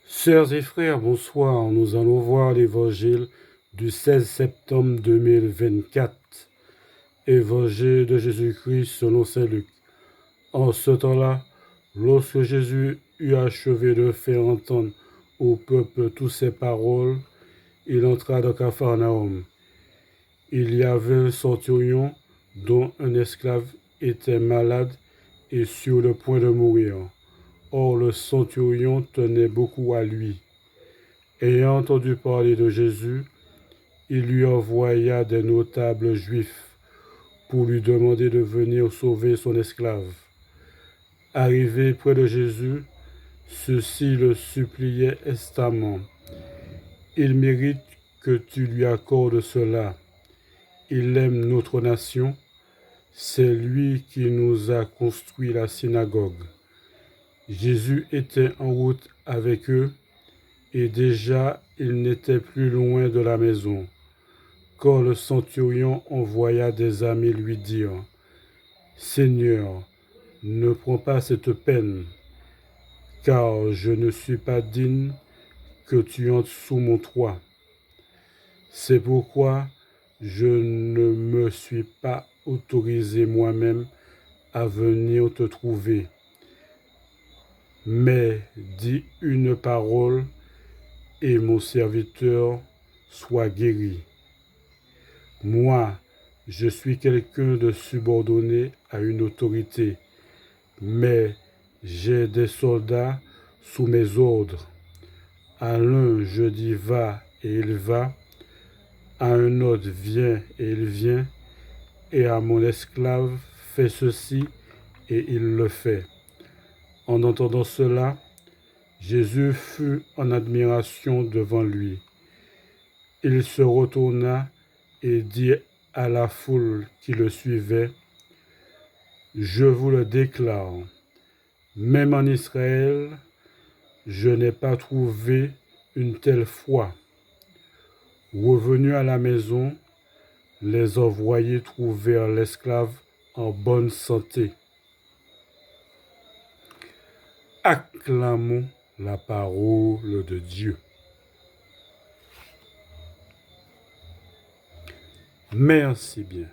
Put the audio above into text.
Sœurs et frères, bonsoir. Nous allons voir l'évangile du 16 septembre 2024. Évangile de Jésus-Christ selon saint Luc. En ce temps-là, lorsque Jésus eut achevé de faire entendre au peuple toutes ses paroles, il entra dans Capharnaüm. Il y avait un centurion dont un esclave était malade et sur le point de mourir. Or le centurion tenait beaucoup à lui. Ayant entendu parler de Jésus, il lui envoya des notables juifs pour lui demander de venir sauver son esclave. Arrivé près de Jésus, ceux-ci le suppliaient instamment. « Il mérite que tu lui accordes cela. Il aime notre nation. C'est lui qui nous a construit la synagogue. » Jésus était en route avec eux, et déjà il n'était plus loin de la maison. Quand le centurion envoya des amis lui dire « Seigneur, ne prends pas cette peine, car je ne suis pas digne que tu entres sous mon toit. C'est pourquoi je ne me suis pas autorisé moi-même à venir te trouver. Mais dis une parole et mon serviteur soit guéri. Moi, je suis quelqu'un de subordonné à une autorité, mais j'ai des soldats sous mes ordres. À l'un je dis va et il va, à un autre viens et il vient, et à mon esclave fais ceci et il le fait. » En entendant cela, Jésus fut en admiration devant lui. Il se retourna et dit à la foule qui le suivait, « Je vous le déclare, même en Israël, je n'ai pas trouvé une telle foi. » Revenus à la maison, les envoyés trouvèrent l'esclave en bonne santé. Acclamons la parole de Dieu. Merci bien.